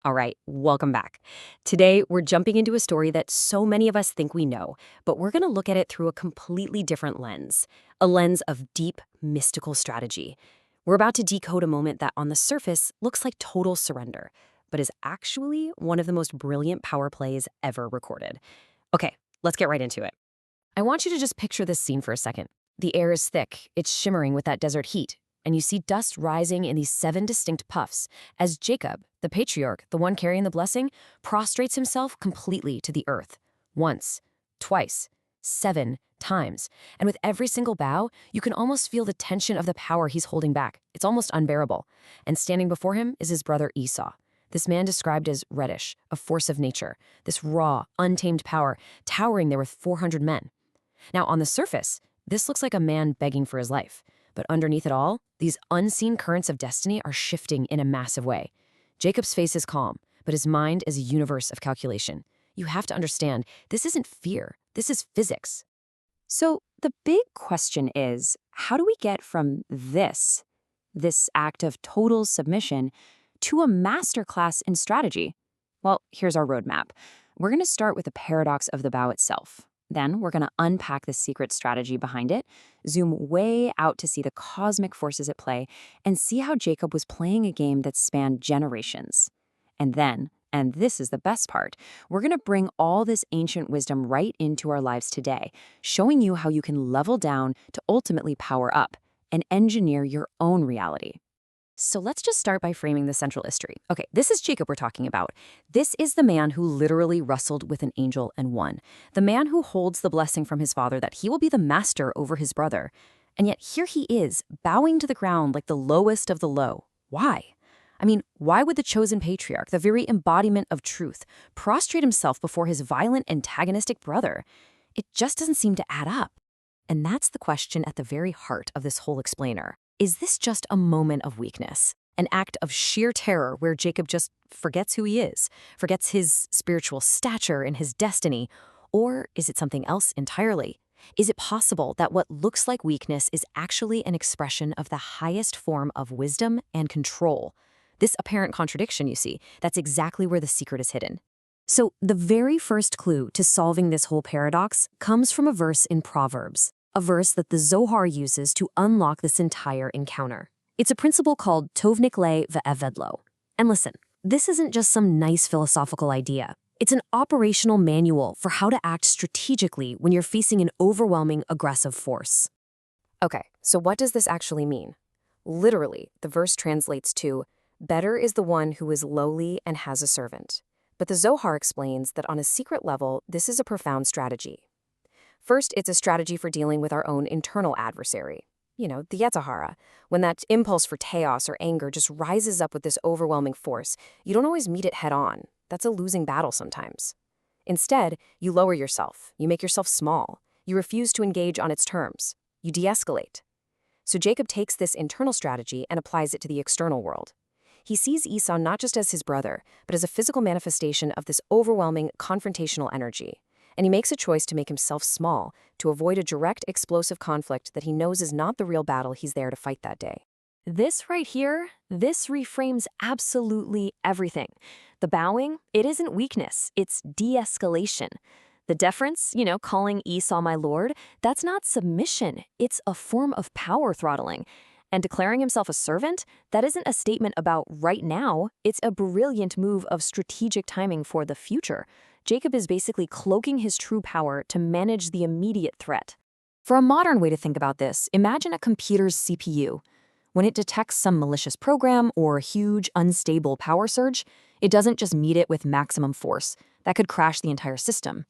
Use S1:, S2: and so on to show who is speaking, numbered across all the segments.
S1: All right, welcome back. Today, we're jumping into a story that so many of us think we know, but we're going to look at it through a completely different lens, a lens of deep, mystical strategy. We're about to decode a moment that on the surface looks like total surrender, but is actually one of the most brilliant power plays ever recorded. Okay, let's get right into it. I want you to just picture this scene for a second. The air is thick, it's shimmering with that desert heat, and you see dust rising in these 7 distinct puffs as Jacob, the patriarch, the one carrying the blessing, prostrates himself completely to the earth. Once, twice, 7 times. And with every single bow, you can almost feel the tension of the power he's holding back. It's almost unbearable. And standing before him is his brother Esau. This man described as reddish, a force of nature, this raw, untamed power, towering there with 400 men. Now, on the surface, this looks like a man begging for his life. But underneath it all, these unseen currents of destiny are shifting in a massive way. Jacob's face is calm, but his mind is a universe of calculation. You have to understand, this isn't fear, this is physics. So the big question is, how do we get from this act of total submission, to a masterclass in strategy? Well, here's our roadmap. We're going to start with the paradox of the bow itself. Then we're going to unpack the secret strategy behind it, zoom way out to see the cosmic forces at play, and see how Jacob was playing a game that spanned generations. And then, and this is the best part, we're going to bring all this ancient wisdom right into our lives today, showing you how you can level down to ultimately power up and engineer your own reality. So let's just start by framing the central history. Okay, this is Jacob we're talking about. This is the man who literally wrestled with an angel and won. The man who holds the blessing from his father that he will be the master over his brother. And yet here he is, bowing to the ground like the lowest of the low. Why? I mean, why would the chosen patriarch, the very embodiment of truth, prostrate himself before his violent, antagonistic brother? It just doesn't seem to add up. And that's the question at the very heart of this whole explainer. Is this just a moment of weakness, an act of sheer terror where Jacob just forgets who he is, forgets his spiritual stature and his destiny, or is it something else entirely? Is it possible that what looks like weakness is actually an expression of the highest form of wisdom and control? This apparent contradiction, you see, that's exactly where the secret is hidden. So the very first clue to solving this whole paradox comes from a verse in Proverbs. A verse that the Zohar uses to unlock this entire encounter. It's a principle called tovnikle ve'evedlo. And listen, this isn't just some nice philosophical idea. It's an operational manual for how to act strategically when you're facing an overwhelming aggressive force. Okay, so what does this actually mean? Literally, the verse translates to, "Better is the one who is lowly and has a servant." But the Zohar explains that on a secret level, this is a profound strategy. First, it's a strategy for dealing with our own internal adversary. The Yetzer Hara. When that impulse for chaos or anger just rises up with this overwhelming force, you don't always meet it head on. That's a losing battle sometimes. Instead, you lower yourself. You make yourself small. You refuse to engage on its terms. You de-escalate. So Jacob takes this internal strategy and applies it to the external world. He sees Esau not just as his brother, but as a physical manifestation of this overwhelming confrontational energy. And he makes a choice to make himself small, to avoid a direct, explosive conflict that he knows is not the real battle he's there to fight that day. This right here, this reframes absolutely everything. The bowing, it isn't weakness, it's de-escalation. The deference, calling Esau my lord, that's not submission, it's a form of power throttling. And declaring himself a servant, that isn't a statement about right now, it's a brilliant move of strategic timing for the future. Jacob is basically cloaking his true power to manage the immediate threat. For a modern way to think about this, imagine a computer's CPU. When it detects some malicious program or a huge, unstable power surge, it doesn't just meet it with maximum force. That could crash the entire system.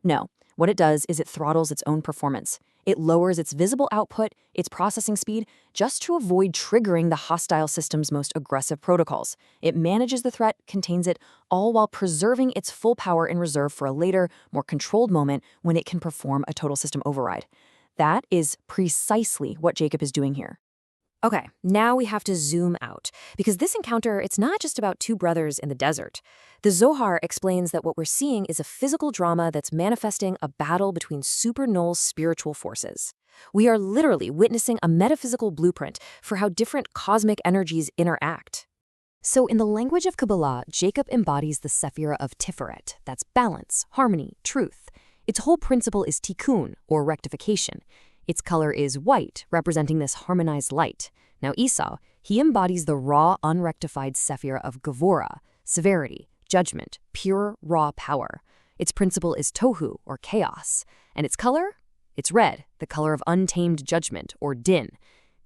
S1: No, what it does is it throttles its own performance. It lowers its visible output, its processing speed, just to avoid triggering the hostile system's most aggressive protocols. It manages the threat, contains it, all while preserving its full power in reserve for a later, more controlled moment when it can perform a total system override. That is precisely what Jacob is doing here. Okay, now we have to zoom out, because this encounter, it's not just about two brothers in the desert. The Zohar explains that what we're seeing is a physical drama that's manifesting a battle between super-null spiritual forces. We are literally witnessing a metaphysical blueprint for how different cosmic energies interact. So in the language of Kabalah, Jacob embodies the sephira of Tiferet. That's balance, harmony, truth. Its whole principle is tikkun, or rectification. Its color is white, representing this harmonized light. Now Esau, he embodies the raw, unrectified sephira of Gevurah, severity, judgment, pure, raw power. Its principle is tohu, or chaos. And its color? It's red, the color of untamed judgment, or din.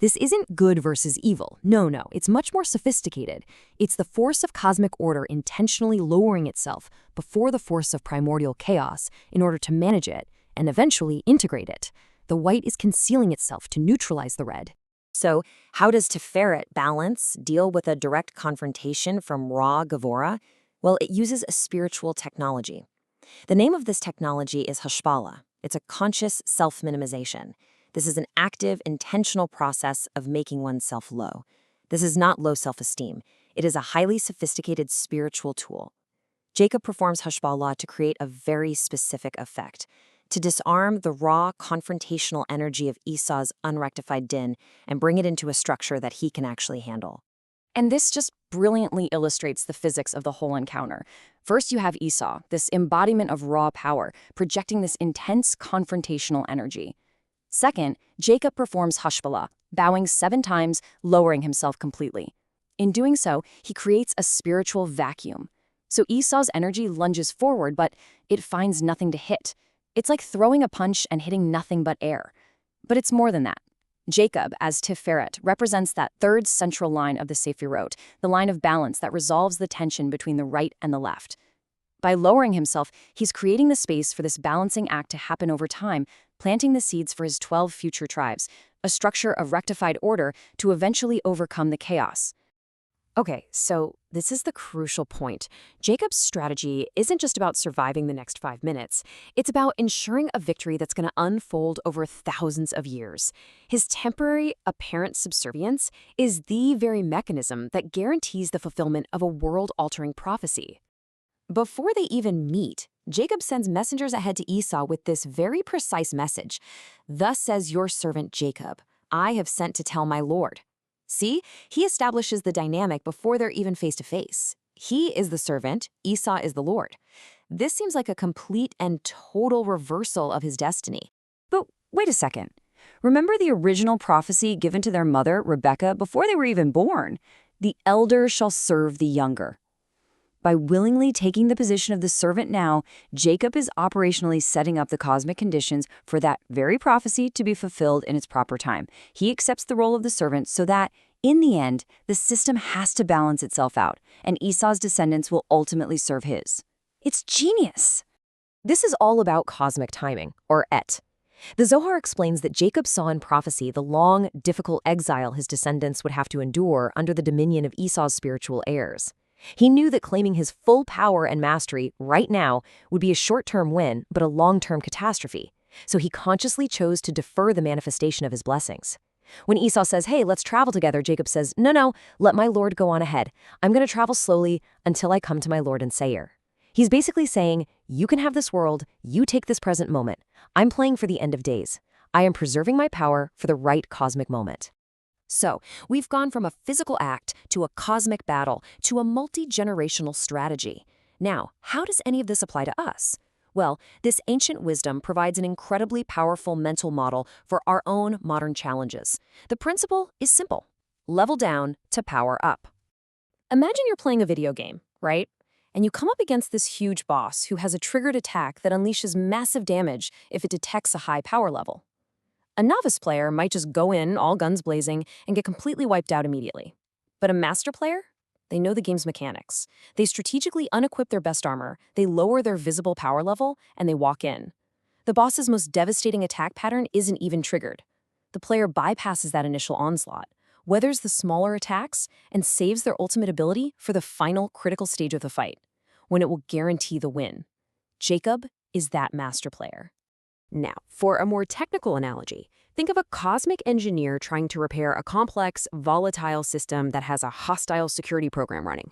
S1: This isn't good versus evil. No, it's much more sophisticated. It's the force of cosmic order intentionally lowering itself before the force of primordial chaos in order to manage it and eventually integrate it. The white is concealing itself to neutralize the red. So how does Tiferet balance deal with a direct confrontation from raw Gevurah? Well, it uses a spiritual technology. The name of this technology is Hashbalah. It's a conscious self-minimization. This is an active, intentional process of making oneself low. This is not low self-esteem. It is a highly sophisticated spiritual tool. Jacob performs Hashbalah to create a very specific effect, to disarm the raw, confrontational energy of Esau's unrectified din and bring it into a structure that he can actually handle.
S2: And this just brilliantly illustrates the physics of the whole encounter. First, you have Esau, this embodiment of raw power, projecting this intense confrontational energy. Second, Jacob performs Hashbalah, bowing 7 times, lowering himself completely. In doing so, he creates a spiritual vacuum. So Esau's energy lunges forward, but it finds nothing to hit. It's like throwing a punch and hitting nothing but air. But it's more than that. Jacob, as Tiferet, represents that third central line of the Sephirot, the line of balance that resolves the tension between the right and the left. By lowering himself, he's creating the space for this balancing act to happen over time, planting the seeds for his 12 future tribes, a structure of rectified order to eventually overcome the chaos.
S1: Okay, so this is the crucial point. Jacob's strategy isn't just about surviving the next 5 minutes. It's about ensuring a victory that's going to unfold over thousands of years. His temporary, apparent subservience is the very mechanism that guarantees the fulfillment of a world-altering prophecy. Before they even meet, Jacob sends messengers ahead to Esau with this very precise message. "Thus says your servant Jacob, I have sent to tell my Lord." See, he establishes the dynamic before they're even face to face. He is the servant, Esau is the Lord. This seems like a complete and total reversal of his destiny.
S2: But wait a second. Remember the original prophecy given to their mother, Rebekah, before they were even born? The elder shall serve the younger. By willingly taking the position of the servant now, Jacob is operationally setting up the cosmic conditions for that very prophecy to be fulfilled in its proper time. He accepts the role of the servant so that, in the end, the system has to balance itself out, and Esau's descendants will ultimately serve his. It's genius!
S1: This is all about cosmic timing, or Et. The Zohar explains that Jacob saw in prophecy the long, difficult exile his descendants would have to endure under the dominion of Esau's spiritual heirs. He knew that claiming his full power and mastery right now would be a short-term win, but a long-term catastrophe. So he consciously chose to defer the manifestation of his blessings. When Esau says, "Hey, let's travel together," Jacob says, No, let my Lord go on ahead. I'm going to travel slowly until I come to my Lord and Seir." He's basically saying, you can have this world, you take this present moment. I'm playing for the end of days. I am preserving my power for the right cosmic moment. So, we've gone from a physical act to a cosmic battle to a multi-generational strategy. Now, how does any of this apply to us? Well, this ancient wisdom provides an incredibly powerful mental model for our own modern challenges. The principle is simple. Level down to power up. Imagine you're playing a video game, right? And you come up against this huge boss who has a triggered attack that unleashes massive damage if it detects a high power level. A novice player might just go in, all guns blazing, and get completely wiped out immediately. But a master player? They know the game's mechanics. They strategically unequip their best armor, they lower their visible power level, and they walk in. The boss's most devastating attack pattern isn't even triggered. The player bypasses that initial onslaught, weathers the smaller attacks, and saves their ultimate ability for the final critical stage of the fight, when it will guarantee the win. Jacob is that master player. Now, for a more technical analogy, think of a cosmic engineer trying to repair a complex, volatile system that has a hostile security program running.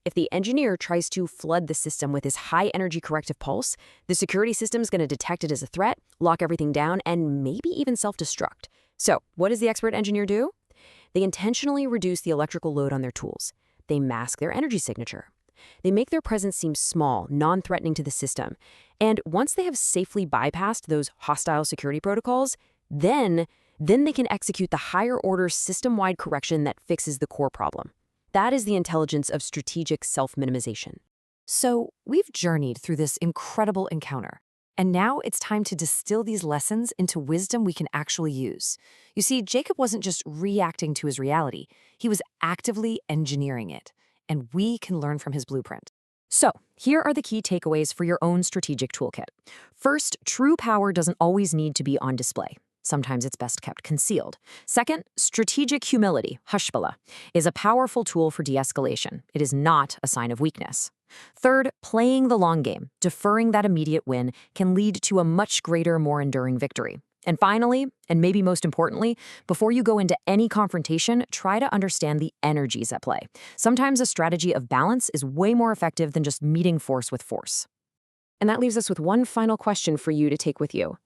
S1: If the engineer tries to flood the system with his high-energy corrective pulse, the security system is going to detect it as a threat, lock everything down, and maybe even self-destruct. So, what does the expert engineer do? They intentionally reduce the electrical load on their tools. they mask their energy signature. They make their presence seem small, non-threatening to the system. And once they have safely bypassed those hostile security protocols, then they can execute the higher-order system-wide correction that fixes the core problem. That is the intelligence of strategic self-minimization.
S3: So we've journeyed through this incredible encounter. And now it's time to distill these lessons into wisdom we can actually use. You see, Jacob wasn't just reacting to his reality. He was actively engineering it. And we can learn from his blueprint.
S1: So, here are the key takeaways for your own strategic toolkit. First, true power doesn't always need to be on display. Sometimes it's best kept concealed. Second, strategic humility, Hashbalah, is a powerful tool for de-escalation. It is not a sign of weakness. Third, playing the long game, deferring that immediate win, can lead to a much greater, more enduring victory. And finally, and maybe most importantly, before you go into any confrontation, try to understand the energies at play. Sometimes a strategy of balance is way more effective than just meeting force with force. And that leaves us with one final question for you to take with you.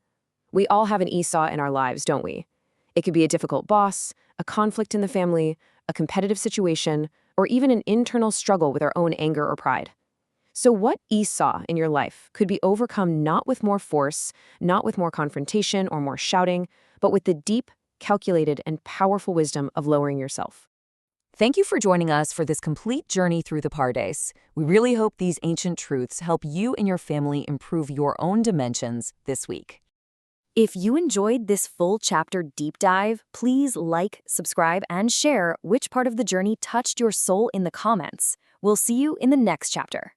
S1: We all have an Esau in our lives, don't we? It could be a difficult boss, a conflict in the family, a competitive situation, or even an internal struggle with our own anger or pride. So what Esau in your life could be overcome not with more force, not with more confrontation or more shouting, but with the deep, calculated, and powerful wisdom of lowering yourself?
S2: Thank you for joining us for this complete journey through the Pardes. We really hope these ancient truths help you and your family improve your own dimensions this week.
S1: If you enjoyed this full chapter deep dive, please like, subscribe, and share which part of the journey touched your soul in the comments. We'll see you in the next chapter.